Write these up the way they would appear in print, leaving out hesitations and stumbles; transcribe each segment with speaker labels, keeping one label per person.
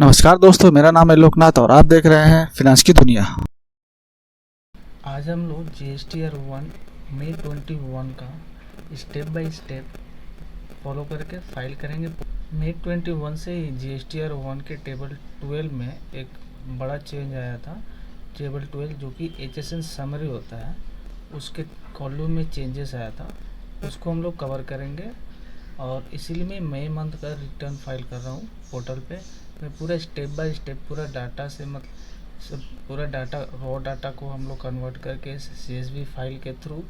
Speaker 1: नमस्कार दोस्तों, मेरा नाम है लोकनाथ और आप देख रहे हैं फिनांस की दुनिया।
Speaker 2: आज हम लोग GSTR 1 मई 21 का स्टेप बाय स्टेप फॉलो करके फाइल करेंगे। मई 21 से ही GSTR 1 के टेबल 12 में एक बड़ा चेंज आया था। टेबल 12 जो कि HSN समरी होता है, उसके कॉलम में चेंजेस आया था, उसको हम लोग कवर करेंगे। और इसीलिए मैं मई मंथ का रिटर्न फाइल कर रहा हूँ पोर्टल पे। मैं पूरा स्टेप बाय स्टेप पूरा डाटा से सब पूरा डाटा रॉ डाटा को हम लोग कन्वर्ट करके CSV फाइल के थ्रू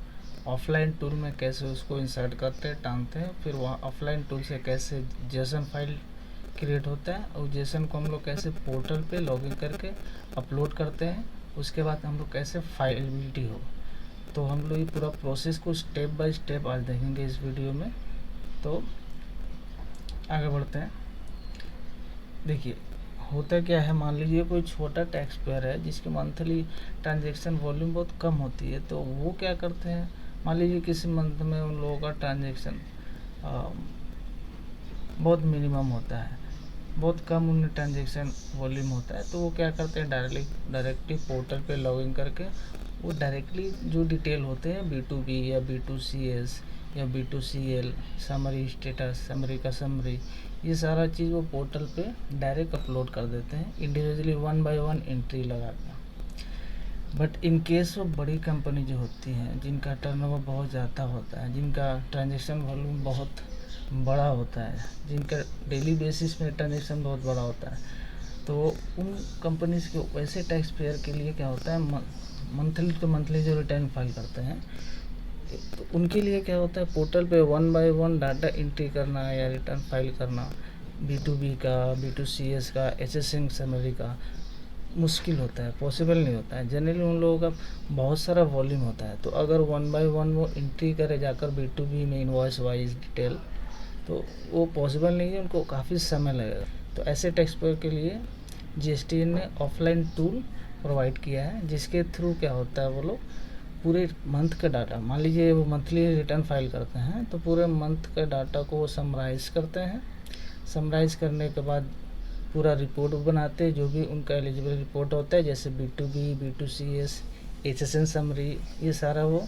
Speaker 2: ऑफलाइन टूल में कैसे उसको इंसर्ट करते हैं, टांगते हैं, फिर वहाँ ऑफलाइन टूल से कैसे जेसन फाइल क्रिएट होता है और जेसन को हम लोग कैसे पोर्टल पे लॉगिन करके अपलोड करते हैं, उसके बाद हम लोग कैसे फाइलेबिलिटी हो। तो हम लोग ये पूरा प्रोसेस को स्टेप बाय स्टेप आज देखेंगे इस वीडियो में। तो आगे बढ़ते हैं। देखिए होता क्या है, मान लीजिए कोई छोटा टैक्स पेयर है जिसकी मंथली ट्रांजैक्शन वॉल्यूम बहुत कम होती है, तो वो क्या करते हैं, मान लीजिए किसी मंथ में उन लोगों का ट्रांजैक्शन बहुत मिनिमम होता है, बहुत कम उनमें ट्रांजैक्शन वॉल्यूम होता है, तो वो क्या करते हैं, डायरेक्टली पोर्टल पे लॉगिन करके वो डायरेक्टली जो डिटेल होते हैं B2B या B2CS या B2CL, समरी स्टेटस, समरी का समरी, ये सारा चीज़ वो पोर्टल पे डायरेक्ट अपलोड कर देते हैं इंडिविजुअली 1 बाय 1 एंट्री लगा के। बट इन केस वो बड़ी कंपनी जो होती हैं, जिनका टर्नओवर बहुत ज़्यादा होता है, जिनका ट्रांजैक्शन वॉल्यूम बहुत बड़ा होता है, जिनका डेली बेसिस में ट्रांजैक्शन बहुत बड़ा होता है, तो उन कंपनीज के वैसे टैक्स पेयर के लिए क्या होता है, मंथली टू मंथली जो रिटर्न फाइल करते हैं, तो उनके लिए क्या होता है, पोर्टल पे 1 बाय 1 डाटा एंट्री करना या रिटर्न फाइल करना B2B का, B2CS का, HSN समरी का मुश्किल होता है, पॉसिबल नहीं होता है। जनरली उन लोगों का बहुत सारा वॉल्यूम होता है, तो अगर 1 बाय 1 वो एंट्री करे जाकर B2B में इनवॉइस वाइज डिटेल, तो वो पॉसिबल नहीं है, उनको काफ़ी समय लगेगा। तो ऐसे टैक्स पेयर के लिए GSTN ने ऑफलाइन टूल प्रोवाइड किया है, जिसके थ्रू क्या होता है, वो लोग पूरे मंथ का डाटा, मान लीजिए वो मंथली रिटर्न फाइल करते हैं, तो पूरे मंथ का डाटा को वो समराइज़ करते हैं। समराइज़ करने के बाद पूरा रिपोर्ट बनाते हैं, जो भी उनका एलिजिबल रिपोर्ट होता है, जैसे B2B, B2CS, HSN समरी, ये सारा वो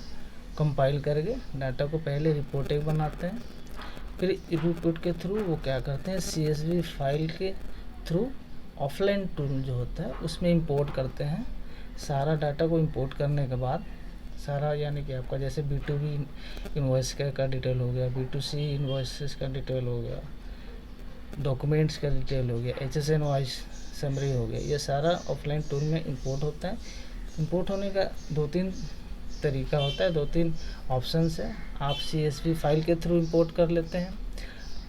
Speaker 2: कंपाइल करके डाटा को पहले रिपोर्ट एक बनाते हैं। फिर रिपोर्ट के थ्रू वो क्या करते हैं, CSV फाइल के थ्रू ऑफलाइन टूल जो होता है उसमें इंपोर्ट करते हैं। सारा डाटा को इंपोर्ट करने के बाद सारा, यानी कि आपका जैसे B2B इन्वॉइस का डिटेल हो गया, B2C इन्वॉइसेस का डिटेल हो गया, डॉक्यूमेंट्स का डिटेल हो गया, HSN वाइज समरी हो गया, ये सारा ऑफलाइन टूल में इंपोर्ट होता है। इंपोर्ट होने का 2-3 तरीका होता है, 2-3 ऑप्शंस है। आप CSV फाइल के थ्रू इंपोर्ट कर लेते हैं,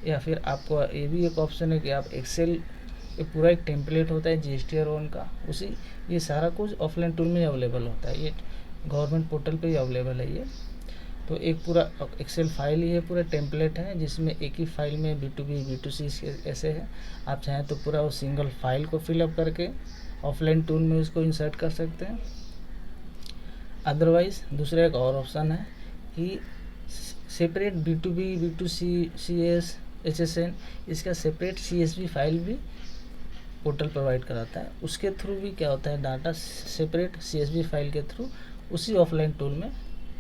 Speaker 2: या फिर आपको ये भी एक ऑप्शन है कि आप एक्सेल, पूरा एक टेम्पलेट होता है GSTR 1 का, उसी ये सारा कुछ ऑफलाइन टूल में अवेलेबल होता है, ये गवर्नमेंट पोर्टल पे ही अवेलेबल है ये। तो एक पूरा एक्सेल फाइल ही है, पूरा टेम्पलेट है, जिसमें एक ही फाइल में B2B, B2C ऐसे है। आप चाहें तो पूरा वो सिंगल फाइल को फिलअप करके ऑफलाइन टूल में उसको इंसर्ट कर सकते हैं। अदरवाइज़ दूसरा एक और ऑप्शन है कि separate B2B, B2C, CS, HSN, इसका सेपरेट CSV फाइल भी पोर्टल प्रोवाइड कराता है। उसके थ्रू भी क्या होता है, डाटा सेपरेट CSV फाइल के थ्रू उसी ऑफलाइन टूल में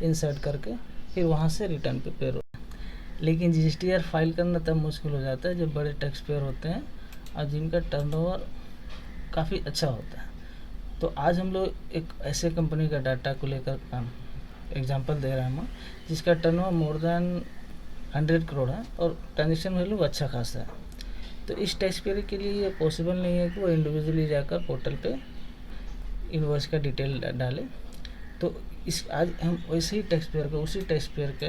Speaker 2: इंसर्ट करके फिर वहाँ से रिटर्न प्रिपेयर होता है। लेकिन GSTR फाइल करना तब मुश्किल हो जाता है जब बड़े टैक्स पेयर होते हैं और जिनका टर्नओवर काफ़ी अच्छा होता है। तो आज हम लोग एक ऐसे कंपनी का डाटा को लेकर एग्जांपल दे रहे हैं हम, जिसका टर्नओवर मोर देन 100 करोड़ है और ट्रांजेक्शन वैल्यू अच्छा खासा है। तो इस टैक्स पेयर के लिए ये पॉसिबल नहीं है कि वो इंडिविजुअली जाकर पोर्टल पे इनवॉइस का डिटेल डाले। तो इस आज हम वैसे ही टैक्स पेयर को, उसी टैक्स पेयर के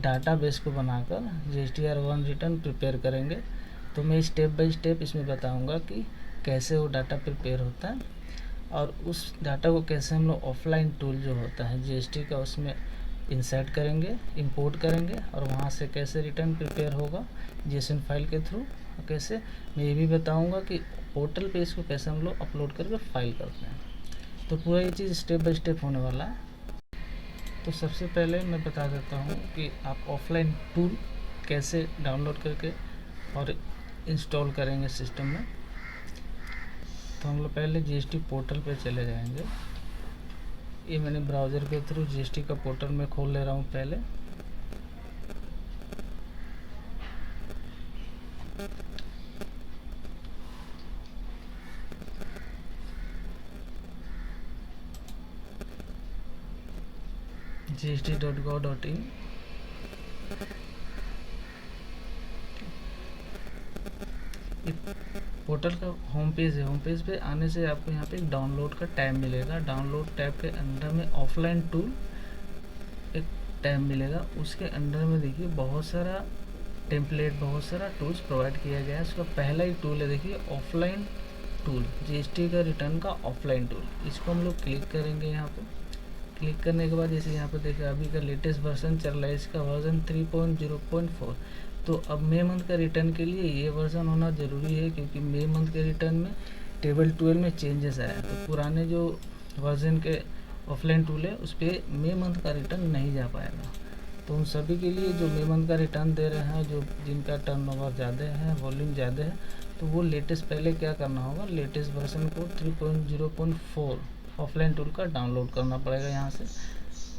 Speaker 2: डाटा बेस को बनाकर GSTR 1 रिटर्न प्रिपेयर करेंगे। तो मैं स्टेप बाय स्टेप इसमें बताऊंगा कि कैसे वो डाटा प्रिपेयर होता है और उस डाटा को कैसे हम लोग ऑफलाइन टूल जो होता है GST का उसमें इंसर्ट करेंगे, इंपोर्ट करेंगे और वहाँ से कैसे रिटर्न प्रिपेयर होगा JSON फाइल के थ्रू। कैसे मैं ये भी बताऊंगा कि पोर्टल पे इसको कैसे हम लोग अपलोड करके फाइल करते हैं। तो पूरा ये चीज़ स्टेप बाय स्टेप होने वाला है। तो सबसे पहले मैं बता देता हूँ कि आप ऑफलाइन टूल कैसे डाउनलोड करके और इंस्टॉल करेंगे सिस्टम में। तो हम लोग पहले जीएसटी पोर्टल पे चले जाएंगे। ये मैंने ब्राउज़र के थ्रू जीएसटी का पोर्टल में खोल ले रहा हूँ पहले। gst.gov.in पोर्टल का होम पेज है। होम पेज पे आने से आपको यहाँ पे एक डाउनलोड का टैब मिलेगा। डाउनलोड टैब के अंदर में ऑफलाइन टूल एक टैब मिलेगा। उसके अंदर में देखिए बहुत सारा टेम्पलेट, बहुत सारा टूल्स प्रोवाइड किया गया है। उसका पहला ही टूल है, देखिए ऑफलाइन टूल, जीएसटी का रिटर्न का ऑफलाइन टूल। इसको हम लोग क्लिक करेंगे। यहाँ पे क्लिक करने के बाद जैसे यहाँ पे देखिए अभी का लेटेस्ट वर्जन चल रहा है, इसका वर्जन 3.0.4। तो अब मई मंथ का रिटर्न के लिए ये वर्जन होना ज़रूरी है, क्योंकि मई मंथ के रिटर्न में टेबल 12 में चेंजेस आया है। तो पुराने जो वर्जन के ऑफलाइन टूल है उस पर मई मंथ का रिटर्न नहीं जा पाएगा। तो उन सभी के लिए जो मई मंथ का रिटर्न दे रहे हैं, जो जिनका टर्नओवर ज़्यादा है, वॉल्यूम ज़्यादा है, तो वो लेटेस्ट पहले क्या करना होगा, लेटेस्ट वर्जन को 3.0.4 ऑफलाइन टूल का डाउनलोड करना पड़ेगा यहाँ से।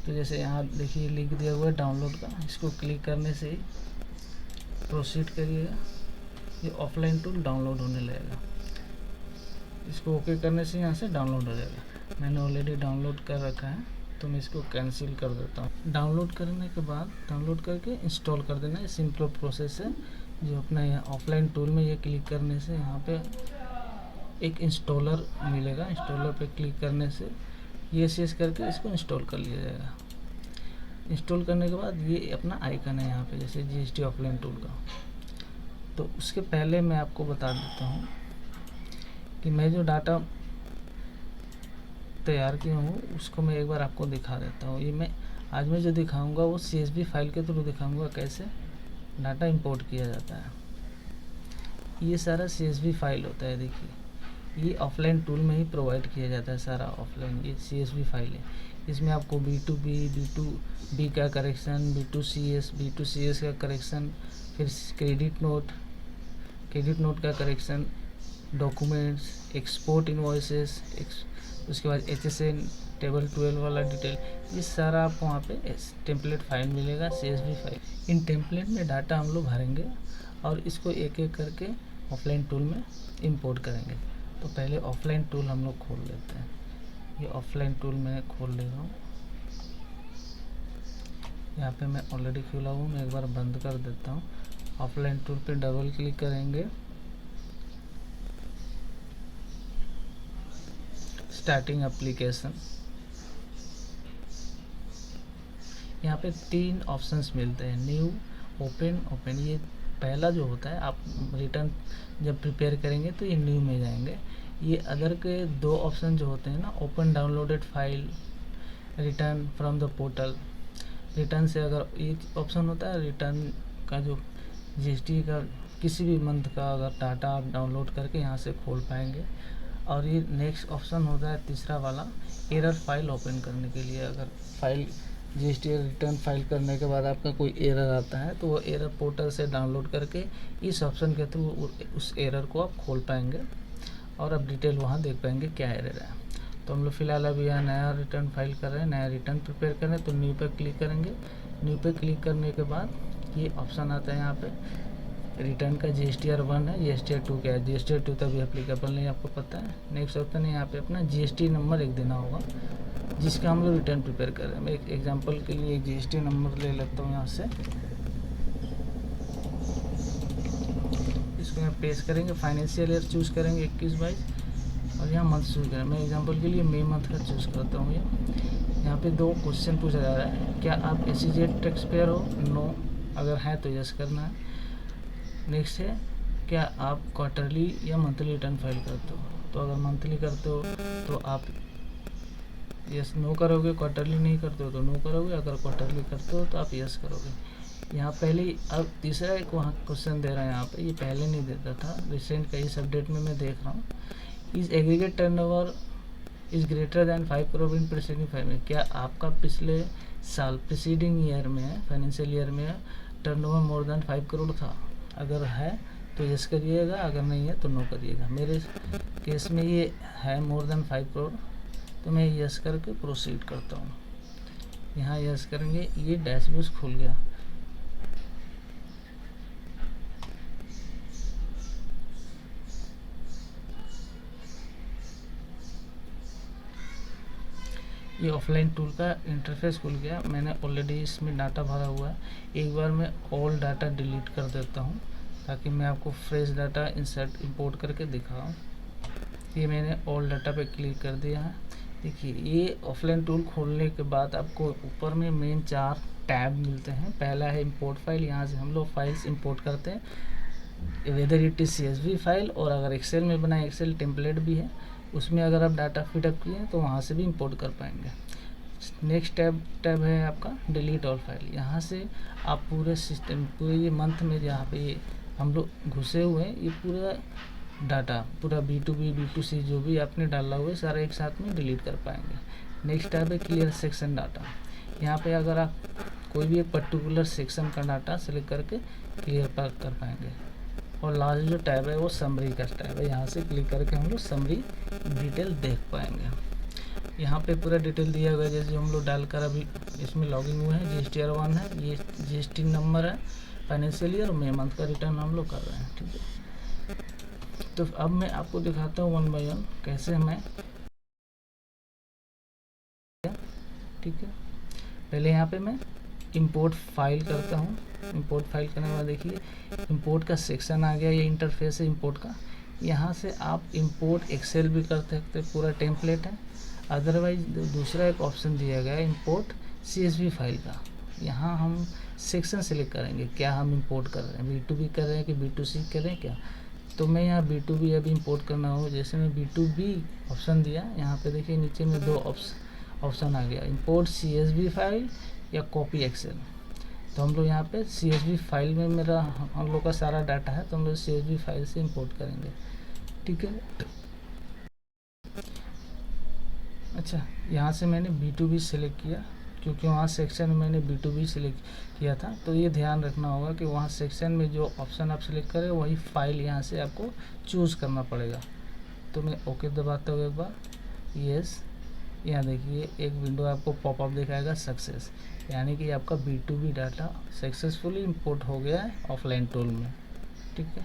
Speaker 2: तो जैसे यहाँ देखिए लिंक दिया हुआ है डाउनलोड का, इसको क्लिक करने से ही प्रोसीड करिएगा, ये ऑफलाइन टूल डाउनलोड होने लगेगा। इसको ओके करने से यहाँ से डाउनलोड हो जाएगा। मैंने ऑलरेडी डाउनलोड कर रखा है, तो मैं इसको कैंसिल कर देता हूँ। डाउनलोड करने के बाद डाउनलोड करके इंस्टॉल कर देना है, सिंपल प्रोसेस है। जो अपना यहाँ ऑफलाइन टूल में ये क्लिक करने से यहाँ पे एक इंस्टॉलर मिलेगा। इंस्टॉलर पे क्लिक करने से ये करके इसको इंस्टॉल कर लिया जाएगा। इंस्टॉल करने के बाद ये अपना आइकन है यहाँ पे, जैसे जीएसटी ऑफलाइन टूल का। तो उसके पहले मैं आपको बता देता हूँ कि मैं जो डाटा तैयार किया हूँ उसको मैं एक बार आपको दिखा देता हूँ। ये आज मैं जो दिखाऊंगा वो CSV फाइल के थ्रू दिखाऊंगा कैसे डाटा इंपोर्ट किया जाता है। ये सारा CSV फाइल होता है, देखिए ये ऑफलाइन टूल में ही प्रोवाइड किया जाता है सारा ऑफलाइन। ये CSV फाइल है, इसमें आपको B2B, B2B का करेक्शन, B2CS का करेक्शन, फिर क्रेडिट नोट का करेक्शन, डॉक्यूमेंट्स, एक्सपोर्ट इनवॉइसेस, उसके बाद HSN टेबल 12 वाला डिटेल, ये सारा आपको वहाँ पे टेम्पलेट फाइल मिलेगा, CSV फाइल। इन टेम्पलेट में डाटा हम लोग भरेंगे और इसको एक एक करके ऑफलाइन टूल में इंपोर्ट करेंगे। तो पहले ऑफलाइन टूल हम लोग खोल लेते हैं। ये ऑफलाइन टूल मैं खोल ले रहा हूँ। यहाँ पे मैं ऑलरेडी खोला हूँ, मैं एक बार बंद कर देता हूँ। ऑफलाइन टूल पे डबल क्लिक करेंगे, स्टार्टिंग एप्लीकेशन। यहाँ पे 3 ऑप्शंस मिलते हैं, न्यू, ओपन। ये पहला जो होता है, आप रिटर्न जब प्रिपेयर करेंगे तो ये न्यू में जाएंगे। ये अदर के 2 ऑप्शन जो होते हैं ना, open downloaded file, return from the portal. Return से अगर एक ऑप्शन होता है रिटर्न का, जो जीएसटी का किसी भी मंथ का अगर डाटा आप डाउनलोड करके यहाँ से खोल पाएंगे। और ये नेक्स्ट ऑप्शन होता है तीसरा वाला, एरर फाइल ओपन करने के लिए। अगर फाइल जीएसटी रिटर्न फाइल करने के बाद आपका कोई एरर आता है तो वो एरर पोर्टल से डाउनलोड करके इस ऑप्शन के थ्रू उस एरर को आप खोल पाएंगे और आप डिटेल वहाँ देख पाएंगे क्या एरर है। तो हम लोग फिलहाल अभी यहाँ नया रिटर्न फाइल कर रहे हैं, नया रिटर्न प्रिपेयर कर रहे हैं। तो न्यू पे क्लिक करेंगे। न्यू पे क्लिक करने के बाद ये ऑप्शन आता है यहाँ पे, रिटर्न का GSTR 1 है, GSTR 2 क्या है। GSTR 2 तभी एप्लीकेबल नहीं, आपको पता है। नेक्स्ट ऑप्शन है यहाँ पे अपना GST नंबर एक देना होगा जिसका हम लोग रिटर्न प्रिपेयर कर रहे हैं। मैं एक एग्जांपल के लिए एक GST नंबर ले लेता हूँ यहाँ से, इसको यहाँ पेस्ट करेंगे। फाइनेंशियल ईयर चूज़ करेंगे 21-22 और यहाँ मंथ चूज़ करें। मैं एग्जांपल के लिए मई मंथ का चूज़ करता हूँ। यहाँ पे 2 क्वेश्चन पूछा जा रहा है, क्या आप SEZ टैक्स पेयर हो? नो, अगर है तो यस करना है। नेक्स्ट है, क्या आप क्वार्टरली या मंथली रिटर्न फाइल करते हो? तो अगर मंथली करते हो तो आप यस नो करोगे, क्वार्टरली नहीं करते हो तो नो करोगे, अगर क्वार्टरली करते हो तो आप यस करोगे। यहाँ पहले अब तीसरा एक वहाँ क्वेश्चन दे रहा है यहाँ पे, ये पहले नहीं देता था, रिसेंट का इस अपडेट में मैं देख रहा हूँ। इस aggregate turnover is greater than 5 crore in preceding five में, क्या आपका पिछले साल प्रीसीडिंग ईयर में, फाइनेंशियल ईयर में टर्नओवर मोर देन 5 करोड़ था? अगर है तो यस करिएगा, अगर नहीं है तो नो करिएगा। मेरे केस में ये है मोर देन 5 करोड़, तो मैं यस करके प्रोसीड करता हूँ। यहाँ यस करेंगे, ये डैशबोर्ड खुल गया। ये ऑफलाइन टूल का इंटरफेस खुल गया। मैंने ऑलरेडी इसमें डाटा भरा हुआ है। एक बार मैं ऑल डाटा डिलीट कर देता हूँ ताकि मैं आपको फ्रेश डाटा इंसर्ट इंपोर्ट करके दिखाऊँ। ये मैंने ऑल डाटा पे क्लिक कर दिया है। देखिए, ये ऑफलाइन टूल खोलने के बाद आपको ऊपर में मेन 4 टैब मिलते हैं। पहला है इंपोर्ट फाइल, यहाँ से हम लोग फाइल्स इंपोर्ट करते हैं, whether it is CSV file, और अगर एक्सेल में बनाए एक्सेल टेम्पलेट भी है, उसमें अगर आप डाटा फीडअप किए तो वहाँ से भी इंपोर्ट कर पाएंगे। नेक्स्ट टैब है आपका डिलीट ऑल फाइल। यहाँ से आप पूरे सिस्टम, पूरे ये मंथ में जहाँ पे हम लोग घुसे हुए हैं, ये पूरा डाटा, पूरा B2B B2C जो भी आपने डाला हुआ है सारा एक साथ में डिलीट कर पाएंगे। नेक्स्ट टैब है क्लियर सेक्शन डाटा। यहाँ पे अगर आप कोई भी एक पर्टिकुलर सेक्शन का डाटा सेलेक्ट करके क्लियर कर पाएंगे। और लास्ट जो टैब है वो समरी का टैब है। यहाँ से क्लिक करके हम लोग समरी डिटेल देख पाएंगे। यहाँ पे पूरा डिटेल दिया हुआ है, जैसे हम लोग डालकर अभी इसमें लॉगिन हुए हैं। GSTR 1 है, ये GST नंबर है, फाइनेंशियल ईयर, मे मंथ का रिटर्न हम लोग कर रहे हैं। ठीक है, तो अब मैं आपको दिखाता हूँ 1 बाय 1 कैसे मैं, ठीक है। पहले यहाँ पे मैं इंपोर्ट फाइल करता हूँ। इंपोर्ट फाइल करने के बाद देखिए इंपोर्ट का सेक्शन आ गया, ये इंटरफेस है इंपोर्ट का। यहाँ से आप इंपोर्ट एक्सेल भी कर सकते, पूरा टेम्पलेट है। अदरवाइज दूसरा एक ऑप्शन दिया गया है इंपोर्ट CSV फाइल का। यहाँ हम सेक्शन सेलेक्ट करेंगे, क्या हम इंपोर्ट कर रहे हैं, B2B कर रहे हैं कि B2C कर रहे हैं क्या। तो मैं यहाँ B2B अभी इंपोर्ट करना हो, जैसे मैं B2B ऑप्शन दिया, यहाँ पे देखिए नीचे में 2 ऑप्शन आ गया, इंपोर्ट CSV फाइल या कॉपी एक्सेल। तो हम लोग यहाँ पे CSV फाइल में मेरा हम लोग का सारा डाटा है, तो हम लोग CSV फाइल से इंपोर्ट करेंगे। ठीक है, अच्छा, यहाँ से मैंने B2B सेलेक्ट किया क्योंकि वहाँ सेक्शन में मैंने B2B सेलेक्ट किया था। तो ये ध्यान रखना होगा कि वहाँ सेक्शन में जो ऑप्शन आप सेलेक्ट करें वही फाइल यहाँ से आपको चूज़ करना पड़ेगा। तो मैं ओके दबाता हूँ एक बार, यस। यहाँ देखिए एक विंडो आपको पॉपअप दिखाएगा, सक्सेस, यानी कि आपका B2B डाटा सक्सेसफुली इंपोर्ट हो गया है ऑफलाइन टूल में। ठीक है,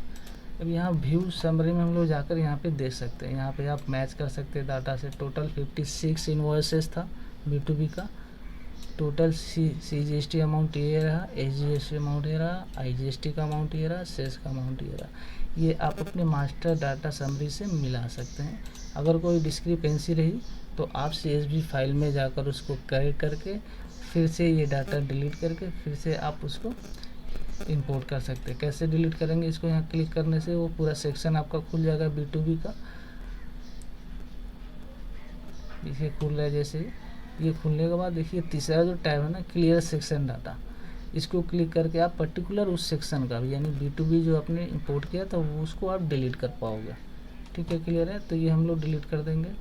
Speaker 2: अब यहाँ व्यू समरी में हम लोग जाकर यहाँ पे देख सकते हैं। यहाँ पे आप मैच कर सकते हैं डाटा से। टोटल 56 इन्वॉइसेस था B2B का। टोटल CGST अमाउंट ये रहा, SGST अमाउंट ये रहा, IGST का अमाउंट ये रहा, सेस का अमाउंट ये रहा। ये आप अपने मास्टर डाटा समरी से मिला सकते हैं। अगर कोई डिस्क्रिपेंसी रही तो आप CSV फाइल में जाकर उसको करेक्ट करके फिर से ये डाटा डिलीट करके फिर से आप उसको इंपोर्ट कर सकते हैं। कैसे डिलीट करेंगे, इसको यहाँ क्लिक करने से वो पूरा सेक्शन आपका खुल जाएगा B2B का। इसे खुल रहा है, जैसे ये खुलने के बाद देखिए तीसरा जो टैब है ना, क्लियर सेक्शन डाटा, इसको क्लिक करके आप पर्टिकुलर उस सेक्शन का भी, यानी B2B जो आपने इंपोर्ट किया था वो उसको आप डिलीट कर पाओगे। ठीक है, क्लियर है, तो ये हम लोग डिलीट कर देंगे।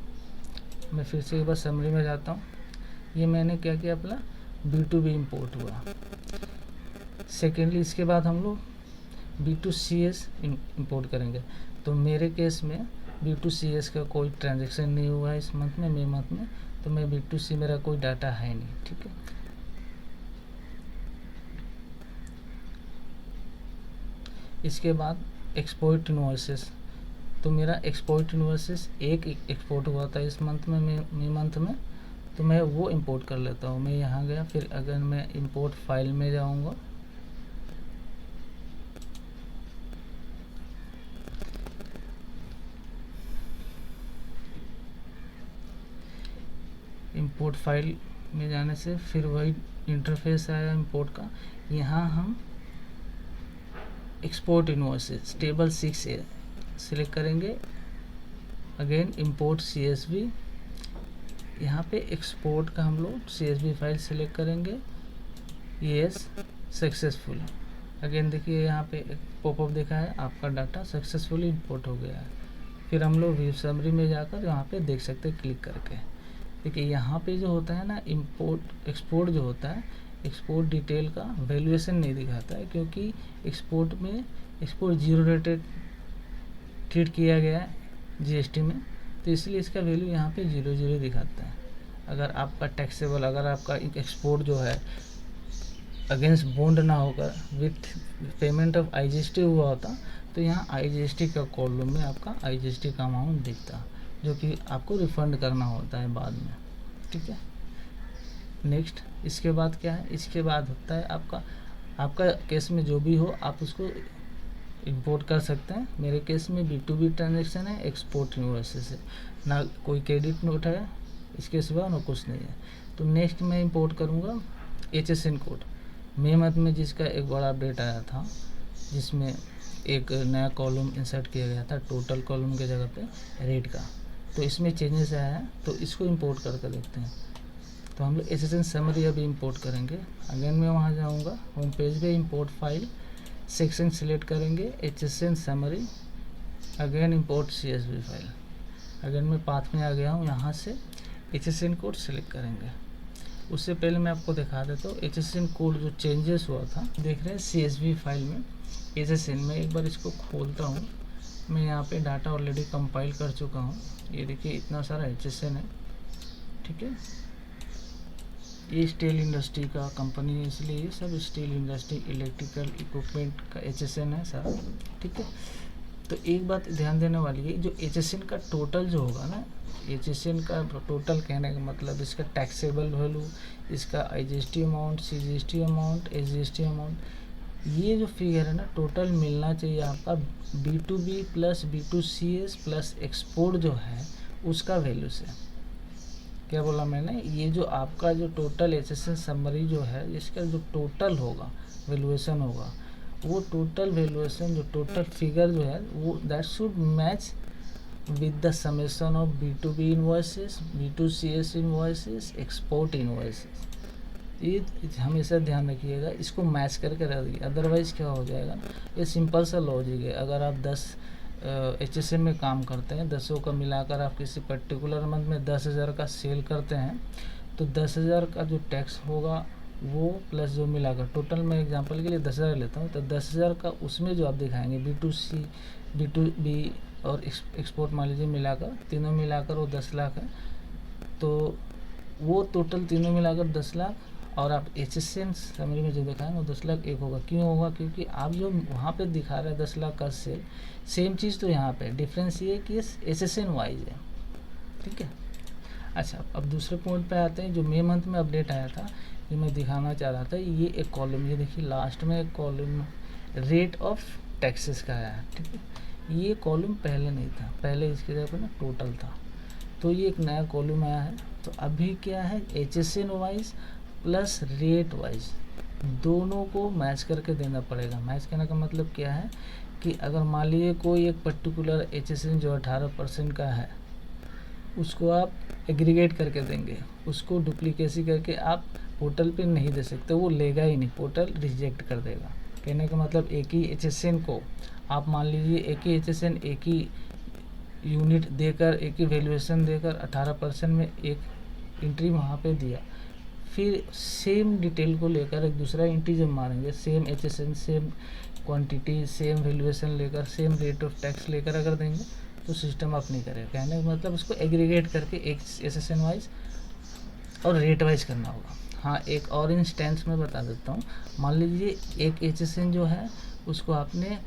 Speaker 2: मैं फिर से एक बार समरी में जाता हूँ। ये मैंने क्या किया, अपना B2B इंपोर्ट हुआ। सेकेंडली इसके बाद हम लोग B2CS इंपोर्ट करेंगे। तो मेरे केस में B2CS का कोई ट्रांजैक्शन नहीं हुआ है इस मंथ में, मई मंथ में, तो मैं B2C मेरा कोई डाटा है नहीं। ठीक है, इसके बाद एक्सपोर्ट इनवॉइसेस। तो मेरा एक्सपोर्ट इनवॉइसेस एक एक्सपोर्ट हुआ था इस मंथ में, मई मंथ में, तो मैं वो इंपोर्ट कर लेता हूँ। मैं यहाँ गया, फिर अगर मैं इंपोर्ट फाइल में जाऊँगा, इंपोर्ट फाइल में जाने से फिर वही इंटरफेस आया इंपोर्ट का। यहाँ हम export invoices table 6A select करेंगे। अगेन इंपोर्ट CSV, यहाँ पे एक्सपोर्ट का हम लोग CSV फाइल सिलेक्ट करेंगे, यस, सक्सेसफुल। अगेन देखिए यहाँ पे पॉपअप देखा है, आपका डाटा सक्सेसफुली इंपोर्ट हो गया है। फिर हम लोग व्यू समरी में जाकर यहाँ पे देख सकते हैं क्लिक करके। देखिए यहाँ पे जो होता है ना, इंपोर्ट एक्सपोर्ट जो होता है, एक्सपोर्ट डिटेल का वैल्यूएशन नहीं दिखाता है, क्योंकि एक्सपोर्ट में एक्सपोर्ट जीरो रेटेड ट्रीट किया गया है जीएसटी में, तो इसलिए इसका वैल्यू यहाँ पे 00 दिखाता है। अगर आपका टैक्सेबल, अगर आपका एक्सपोर्ट जो है अगेंस्ट बॉन्ड ना होकर विथ पेमेंट ऑफ आईजीएसटी हुआ होता, तो यहाँ आईजीएसटी का कॉलम में आपका आईजीएसटी का अमाउंट दिखता, जो कि आपको रिफंड करना होता है बाद में। ठीक है, नेक्स्ट इसके बाद क्या है, इसके बाद होता है आपका केस में जो भी हो आप उसको इंपोर्ट कर सकते हैं। मेरे केस में B2B ट्रांजेक्शन है, एक्सपोर्ट इनवॉइसेस है, ना कोई क्रेडिट नोट है, इसके सिवा ना कुछ नहीं है। तो नेक्स्ट मैं इंपोर्ट करूँगा HSN कोड। मई मंथ में जिसका एक बड़ा अपडेट आया था, जिसमें एक नया कॉलम इंसर्ट किया गया था टोटल कॉलम के जगह पे रेट का, तो इसमें चेंजेस आया है, तो इसको इंपोर्ट करके देखते हैं। तो हम लोग HSN समरी अभी इंपोर्ट करेंगे। अगेन मैं वहाँ जाऊँगा, होम पेज पे इंपोर्ट फाइल सेक्शन सिलेक्ट करेंगे, HSN summary, again import CSV file. Again मैं पाथ में आ गया हूँ, यहाँ से HSN कोड सिलेक्ट करेंगे। उससे पहले मैं आपको दिखा देता हूँ HSN कोड जो चेंजेस हुआ था, देख रहे हैं CSV फाइल में HSN में। एक बार इसको खोलता हूँ, मैं यहाँ पे डाटा ऑलरेडी कंपाइल कर चुका हूँ। ये देखिए इतना सारा HSN है, ठीक है। ये स्टील इंडस्ट्री का कंपनी है, इसलिए ये सब स्टील इंडस्ट्री इलेक्ट्रिकल इक्विपमेंट का HSN है सारा, ठीक है। तो एक बात ध्यान देने वाली है, जो HSN का टोटल जो होगा ना, HSN का टोटल कहने का मतलब इसका टैक्सेबल वैल्यू, इसका IGST amount, CGST amount, SGST amount, ये जो फिगर है ना टोटल मिलना चाहिए आपका B2B plus B2CS plus export जो है उसका वैल्यू से। क्या बोला मैंने, ये जो आपका जो टोटल HSN समरी जो है, इसका जो टोटल होगा वैल्यूएशन होगा, वो टोटल वैल्यूएशन जो टोटल फिगर जो है वो that should match with the summation of B2B invoices, B2CS invoices, export invoices. ये हमेशा ध्यान रखिएगा, इसको मैच करके रखिए, अदरवाइज क्या हो जाएगा। ये सिंपल सा लॉजिक है। अगर आप 10 HSN में काम करते हैं, 10 का मिलाकर आप किसी पर्टिकुलर मंथ में 10,000 का सेल करते हैं, तो 10,000 का जो टैक्स होगा वो प्लस जो मिलाकर टोटल, मैं एग्जांपल के लिए 10,000 लेता हूँ, तो 10,000 का उसमें जो आप दिखाएंगे B2C, B2B और एक्सपोर्ट मान लीजिए मिलाकर, तीनों मिलाकर वो 10 लाख है, तो वो टोटल तीनों मिलाकर 10 लाख, और आप HSN समरी में जो दिखाएंगे वो 10 लाख एक होगा। क्यों होगा, क्योंकि आप जो वहाँ पे दिखा रहे हैं 10 लाख का सेल, सेम चीज़ तो यहाँ पे डिफरेंस ये है कि HSN वाइज है, ठीक है। अच्छा, अब दूसरे पॉइंट पे आते हैं, जो मई मंथ में अपडेट आया था, जो मैं दिखाना चाह रहा था। ये एक कॉलम, ये देखिए लास्ट में एक कॉलम रेट ऑफ टैक्सेस का आया है, ठीक है। ये कॉलम पहले नहीं था, पहले इसके जगह पर ना टोटल था, तो ये एक नया कॉलम आया है। तो अभी क्या है, HSN wise plus rate wise दोनों को मैच करके देना पड़ेगा। मैच करने का मतलब क्या है कि अगर मान लीजिए कोई एक पर्टिकुलर HSN जो 18% का है, उसको आप एग्रीगेट करके देंगे, उसको डुप्लीकेसी करके आप पोर्टल पे नहीं दे सकते, वो लेगा ही नहीं, पोर्टल रिजेक्ट कर देगा। कहने का मतलब एक ही HSN को आप मान लीजिए एक ही HSN एक ही यूनिट देकर, एक ही वैल्यूएशन देकर 18% में एक एंट्री वहाँ पे दिया, फिर सेम डिटेल को लेकर एक दूसरा एंट्री जब मारेंगे, same HSN, same quantity, same valuation लेकर, सेम रेट ऑफ टैक्स लेकर अगर देंगे तो सिस्टम आप नहीं करेगा। कहने का मतलब उसको एग्रीगेट करके एक HSN वाइज और रेट वाइज करना होगा। हाँ, एक और इंस्टेंस में बता देता हूँ। मान लीजिए एक HSN जो है उसको आपने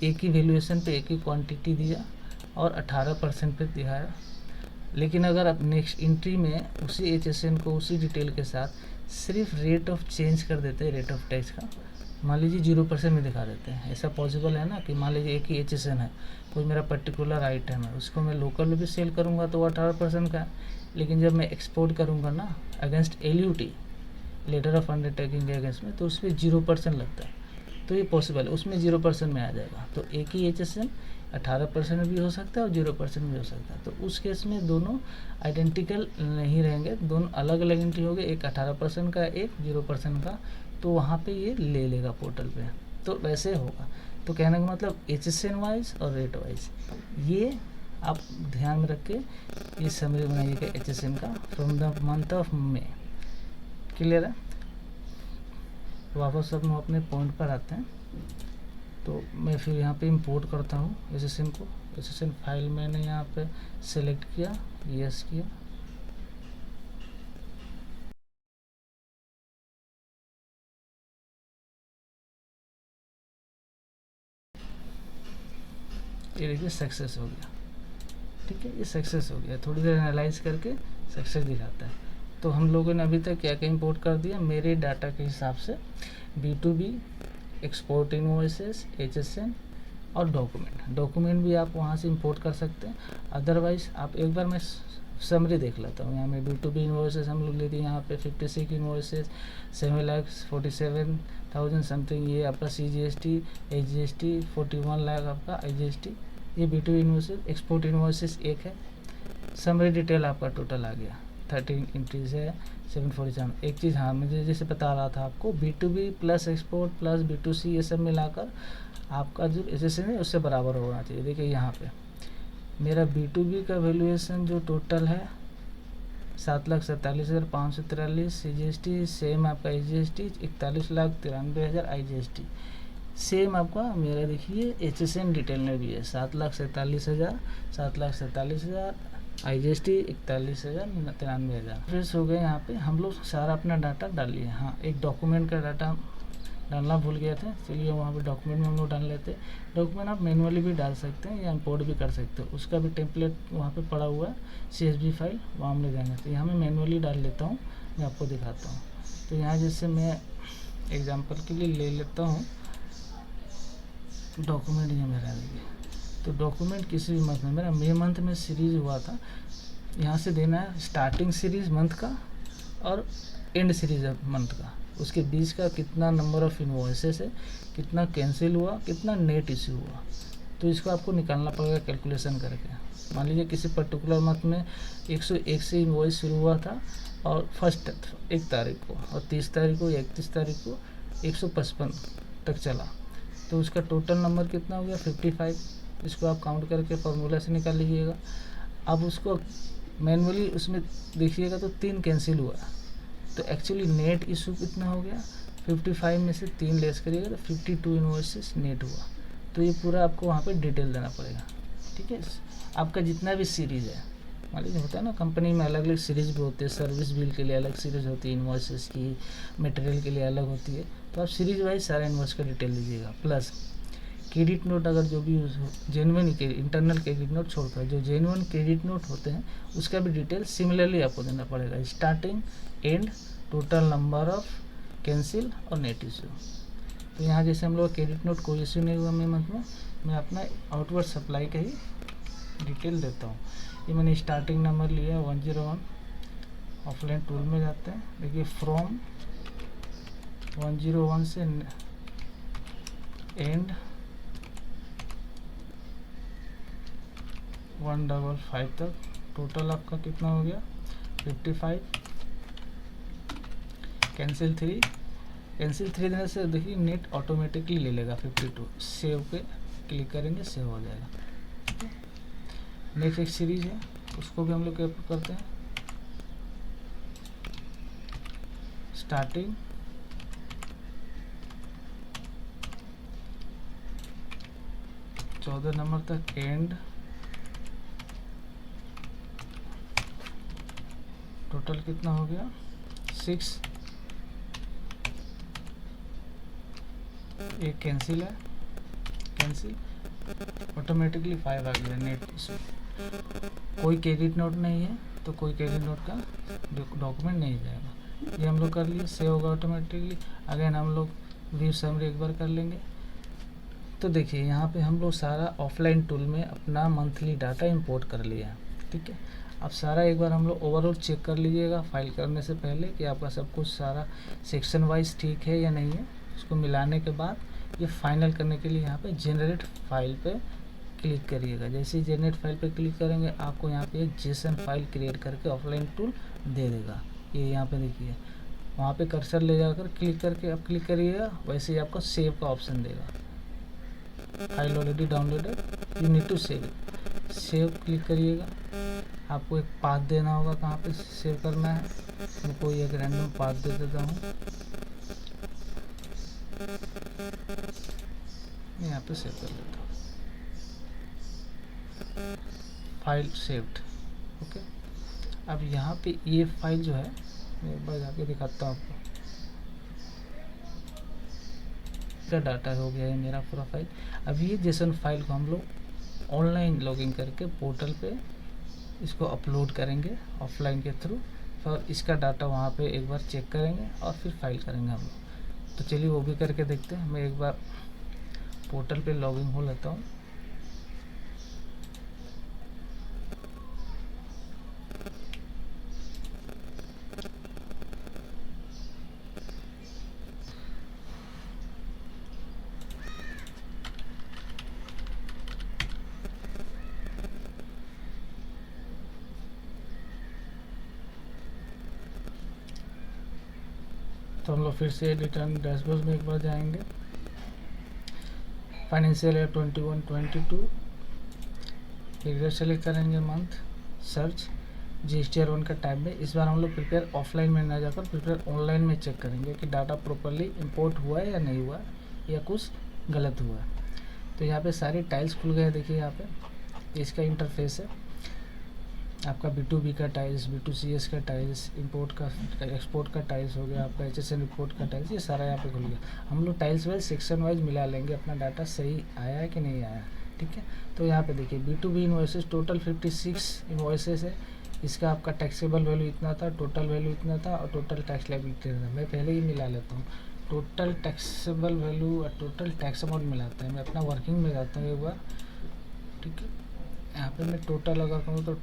Speaker 2: एक ही वैल्यूएशन पे एक ही क्वांटिटी दिया और 18% पे दिखाया, लेकिन अगर आप नेक्स्ट एंट्री में उसी HSN को उसी डिटेल के साथ सिर्फ रेट ऑफ चेंज कर देते हैं, रेट ऑफ टैक्स का मान लीजिए 0% में दिखा देते हैं। ऐसा पॉसिबल है ना कि मान लीजिए एक ही HSN है, कोई मेरा पर्टिकुलर आइटम है, उसको मैं लोकल में भी सेल करूँगा तो वो 18% का है, लेकिन जब मैं एक्सपोर्ट करूँगा ना against LUT, letter of undertaking के अगेंस्ट में, तो उस पर 0% लगता है। तो ये पॉसिबल है, उसमें 0% में आ जाएगा। तो एक ही HSN 18% भी हो सकता है और 0% भी हो सकता है। तो उस केस में दोनों आइडेंटिकल नहीं रहेंगे, दोनों अलग अलग एंट्री हो गए, एक 18% का, एक 0% का, तो वहाँ पे ये ले लेगा पोर्टल पे। तो वैसे होगा। तो कहने का मतलब HSN वाइज और रेट वाइज ये आप ध्यान में रख के ये समरी बनाइएगा HSN का from the month of May. Clear है। वापस हम अपने पॉइंट पर आते हैं। तो मैं फिर यहाँ पे इंपोर्ट करता हूँ एसएसएन को। एसएसएन फाइल मैंने यहाँ पे सेलेक्ट किया, यस किया, ये देखिए सक्सेस हो गया। ठीक है, ये सक्सेस हो गया। थोड़ी देर एनालाइज करके सक्सेस दिखाता है। तो हम लोगों ने अभी तक क्या क्या इंपोर्ट कर दिया मेरे डाटा के हिसाब से, B2B, एक्सपोर्ट इनवॉइसेस, HSN और डॉक्यूमेंट भी आप वहाँ से इंपोर्ट कर सकते हैं। अदरवाइज आप एक बार मैं समरी देख लेता हूँ। यहाँ में B2B इनवॉइसेस हम लोग लेते हैं यहाँ पे 56 इनवॉइसेस, 7,47,000 समथिंग, ये आपका CGST, HGST 41 लाख आपका IGST, ये B2B इनवॉइसेस। एक्सपोर्ट इनवॉइसेस एक है। समरी डिटेल आपका टोटल आ गया, 13 एंट्रीज है, 747। एक चीज़ हाँ मुझे जैसे बता रहा था आपको, B2B plus export plus B2C ये सब मिलाकर आपका जो एसएसएन है उससे बराबर होना चाहिए। देखिए यहाँ पे मेरा B2B का वैल्यूएशन जो टोटल है 7,47,543, CGST सेम आपका, HGST 41,93,000 IGST सेम आपका मेरा। देखिए HSN डिटेल में भी है 7,47,000, 7,47,000, IGST 41,93,000। फ्रेश हो गए। यहाँ पे हम लोग सारा अपना डाटा डाल लिए। हाँ, एक डॉक्यूमेंट का डाटा डालना भूल गए थे, चलिए वहाँ पे डॉक्यूमेंट में हम लोग डाल लेते हैं। डॉक्यूमेंट आप मैनुअली भी डाल सकते हैं या इंपोर्ट भी कर सकते हो, उसका भी टेम्पलेट वहाँ पे पड़ा हुआ है, CSV फाइल वहाँ हम ले जाएंगे। तो यहाँ मैं मैनुअली डाल लेता हूँ, मैं आपको दिखाता हूँ। तो यहाँ जैसे मैं एग्जाम्पल के लिए ले लेता हूँ डॉक्यूमेंट, ये मेरा देखिए। तो डॉक्यूमेंट किसी भी मंथ में, मेरा मई मंथ में सीरीज़ हुआ था, यहाँ से देना है स्टार्टिंग सीरीज़ मंथ का और एंड सीरीज़ मंथ का, उसके बीच का कितना नंबर ऑफ इनवॉइसेस है, कितना कैंसिल हुआ, कितना नेट इशू हुआ। तो इसको आपको निकालना पड़ेगा कैलकुलेशन करके। मान लीजिए किसी पर्टिकुलर मंथ में 101 से इनवॉइस शुरू हुआ था और फर्स्ट 1 तारीख को, और 30 तारीख को या 31 तारीख को 155 तक चला, तो उसका टोटल नंबर कितना हो गया 55। इसको आप काउंट करके फार्मूला से निकाल लीजिएगा। अब उसको मैनुअली उसमें देखिएगा तो 3 कैंसिल हुआ, तो एक्चुअली नेट इशू कितना हो गया 55 में से 3 लेस करिएगा तो 52 इनवॉइसेस नेट हुआ। तो ये पूरा आपको वहाँ पे डिटेल देना पड़ेगा। ठीक है, आपका जितना भी सीरीज़ है, मान लीजिए होता है ना कंपनी में अलग अलग सीरीज़ भी होते हैं, सर्विस बिल के लिए अलग सीरीज़ होती है, इनवॉइसेस की, मटेरियल के लिए अलग होती है। तो आप सीरीज वाइज सारा इनवॉइस का डिटेल दीजिएगा। प्लस क्रेडिट नोट अगर जो भी यूज़ हो, जेन्युइन इंटरनल क्रेडिट नोट छोड़कर जो जेन्युइन क्रेडिट नोट होते हैं उसका भी डिटेल सिमिलरली आपको देना पड़ेगा, starting, and, total number of cancel और नेट इशू। तो यहाँ जैसे हम लोग क्रेडिट नोट कोई इशू नहीं हुआ मई मंथ में, मैं अपना आउटवर्ड सप्लाई का ही डिटेल देता हूँ। ये मैंने स्टार्टिंग नंबर लिया 101, ऑफलाइन टूल में जाते हैं, देखिए फ्रॉम 101 से एंड 155 तक, टोटल आपका कितना हो गया 55। कैंसिल 3 देने से देखिए नेट ऑटोमेटिकली ले लेगा 52। सेव पे क्लिक करेंगे, सेव हो जाएगा। नेक्स्ट एक सीरीज है, उसको भी हम लोग क्या करते हैं, स्टार्टिंग, चौदह नंबर तक एंड, टोटल कितना हो गया 6। एक कैंसिल है, कैंसिल ऑटोमेटिकली 5 आ गया नेट इशू। कोई क्रेडिट नोट नहीं है तो कोई क्रेडिट नोट का डॉक्यूमेंट नहीं जाएगा। ये हम लोग कर लिए, सेव होगा ऑटोमेटिकली। अगेन हम लोग व्यू समरी एक बार कर लेंगे। तो देखिए यहाँ पे हम लोग सारा ऑफलाइन टूल में अपना मंथली डाटा इंपोर्ट कर लिया है। ठीक है, अब सारा एक बार हम लोग ओवरऑल चेक कर लीजिएगा फाइल करने से पहले कि आपका सब कुछ सारा सेक्शन वाइज ठीक है या नहीं है। उसको मिलाने के बाद ये फाइनल करने के लिए यहाँ पे जनरेट फाइल पे क्लिक करिएगा। जैसे ही जनरेट फाइल पे क्लिक करेंगे आपको यहाँ पे एक जेसन फाइल क्रिएट करके ऑफलाइन टूल दे देगा। ये यहाँ पे देखिए, वहाँ पे कर्सर ले जाकर क्लिक करके आप क्लिक करिएगा, वैसे ही आपको सेव का ऑप्शन देगा। File already downloaded, you need to save it. Save click करिएगा, आपको एक पाथ देना होगा कहाँ पे सेव करना है। मैं कोई एक रैंडम पाथ दे देता हूँ। मैं यहाँ पे सेव कर लेता हूँ, फाइल सेव्ड। ओके, अब यहाँ पे ये फाइल जो है मैं एक बार जाके दिखाता हूँ आपको। का डाटा हो गया है मेरा पूरा फाइल। अब ये जेसन फाइल को हम लोग ऑनलाइन लॉगिन करके पोर्टल पे इसको अपलोड करेंगे ऑफलाइन के थ्रू, और इसका डाटा वहाँ पे एक बार चेक करेंगे और फिर फाइल करेंगे हम लोग। तो चलिए वो भी करके देखते हैं। मैं एक बार पोर्टल पे लॉगिन हो लेता हूँ। तो हम लोग फिर से रिटर्न डैशबोर्ड में एक बार जाएंगे। फाइनेंशियल ईयर 21-22 पीरियड सेलेक्ट करेंगे, मंथ, सर्च GSTR1 का टाइप में। इस बार हम लोग प्रिपेयर ऑफलाइन में ना जाकर प्रिपेयर ऑनलाइन में चेक करेंगे कि डाटा प्रॉपरली इंपोर्ट हुआ है या नहीं हुआ या कुछ गलत हुआ है। तो यहाँ पे सारे टाइल्स खुल गए, देखिए यहाँ पे इसका इंटरफेस है। आपका B2B का टाइल्स, B2CS का टाइल्स, इंपोर्ट का एक्सपोर्ट का टाइल्स हो गया, आपका HSN रिपोर्ट का टाइल्स, ये सारा यहाँ पे खुल गया। हम लोग टाइल्स वाइज सेक्शन वाइज मिला लेंगे अपना डाटा सही आया है कि नहीं आया, ठीक है। तो यहाँ पे देखिए B2B इन्वॉइसेस टोटल 56 इन्वॉइसेस है। इसका आपका टैक्सेबल वैल्यू इतना था, टोटल वैल्यू इतना था और टोटल टैक्स लायबिलिटी था। मैं पहले ही मिला लेता हूँ टोटल टैक्सेबल वैल्यू और टोटल टैक्स अमाउंट मिलाते हैं। मैं अपना वर्किंग में जाता हूँ एक बार, ठीक है। यहाँ पे मैं टोटल अगर कहूँ तो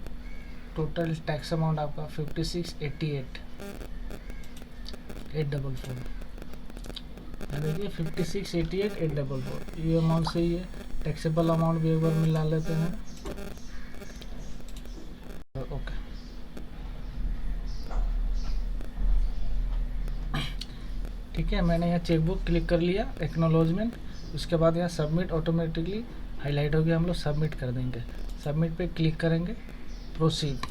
Speaker 2: टोटल टैक्स अमाउंट आपका 5688,844 देखिए 5688,844 ये अमाउंट सही है। टैक्सेबल अमाउंट भी एक बार मिला लेते हैं। ओके, ठीक है। मैंने यहाँ चेकबुक क्लिक कर लिया, एक्नॉलेजमेंट, उसके बाद यहाँ सबमिट ऑटोमेटिकली हाईलाइट हो गया। हम लोग सबमिट कर देंगे, सबमिट पे क्लिक करेंगे, प्रोसीड।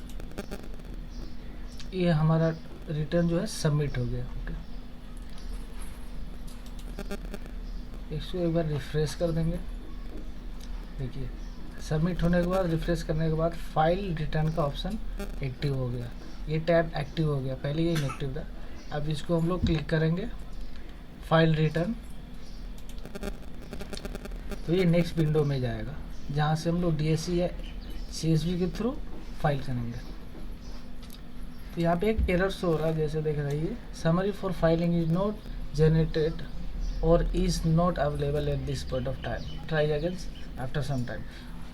Speaker 2: ये हमारा रिटर्न जो है सबमिट हो गया। ओके, इसको एक बार रिफ्रेश कर देंगे। देखिए सबमिट होने के बाद रिफ्रेश करने के बाद फाइल रिटर्न का ऑप्शन एक्टिव हो गया, ये टैब एक्टिव हो गया, पहले ये इनएक्टिव था। अब इसको हम लोग क्लिक करेंगे फाइल रिटर्न, तो ये नेक्स्ट विंडो में जाएगा जहाँ से हम लोग DSC या CSV के थ्रू फाइल करेंगे। तो यहाँ पे एक एरर शो हो रहा है, जैसे देख रही है, summary for filing is not generated और is not available at this point of time, try again after some time.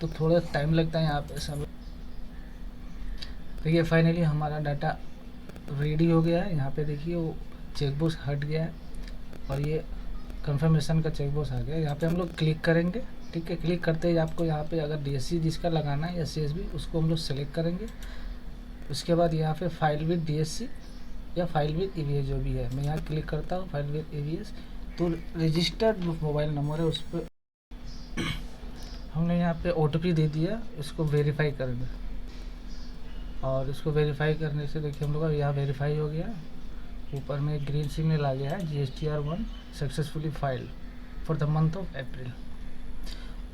Speaker 2: तो थोड़ा टाइम लगता है यहाँ पे समय। देखिए फाइनली हमारा डाटा रेडी हो गया है। यहाँ पे देखिए वो चेकबॉक्स हट गया है और ये कंफर्मेशन का चेकबॉक्स आ गया। यहाँ पे हम लोग क्लिक करेंगे, ठीक है। क्लिक करते ही आपको यहाँ पे अगर DSC जिसका लगाना है या CSV उसको हम लोग सेलेक्ट करेंगे। उसके बाद यहाँ पे फाइल विद DSC या फाइल विद EVS जो भी है, मैं यहाँ क्लिक करता हूँ फाइल विद EVS। तो रजिस्टर्ड मोबाइल नंबर है, उस पर हमने यहाँ पे OTP दे दिया, इसको वेरीफाई करेंगे। और इसको वेरीफाई करने से देखिए हम लोग का यहाँ वेरीफाई हो गया। ऊपर में ग्रीन सिग्नल आ गया है, GSTR1 successfully file for the month of April.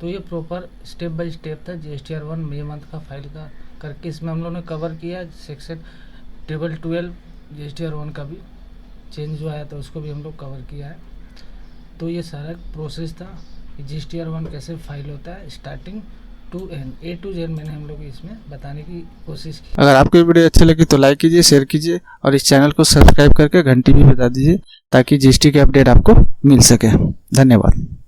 Speaker 2: तो ये प्रॉपर स्टेप बाय स्टेप था GSTR1 मई मंथ का फाइल का करके। इसमें हम लोगों ने कवर किया सेक्शन टेबल 12 GSTR1 का भी चेंज जो आया था उसको भी हम लोग कवर किया है। तो ये सारा प्रोसेस था GSTR1 कैसे फाइल होता है starting to end A to Z मैंने हम लोग इसमें बताने की कोशिश की।
Speaker 1: अगर आपको ये वीडियो अच्छी लगी तो लाइक कीजिए, शेयर कीजिए और इस चैनल को सब्सक्राइब करके घंटी भी बजा दीजिए ताकि GST के अपडेट आपको मिल सके। धन्यवाद।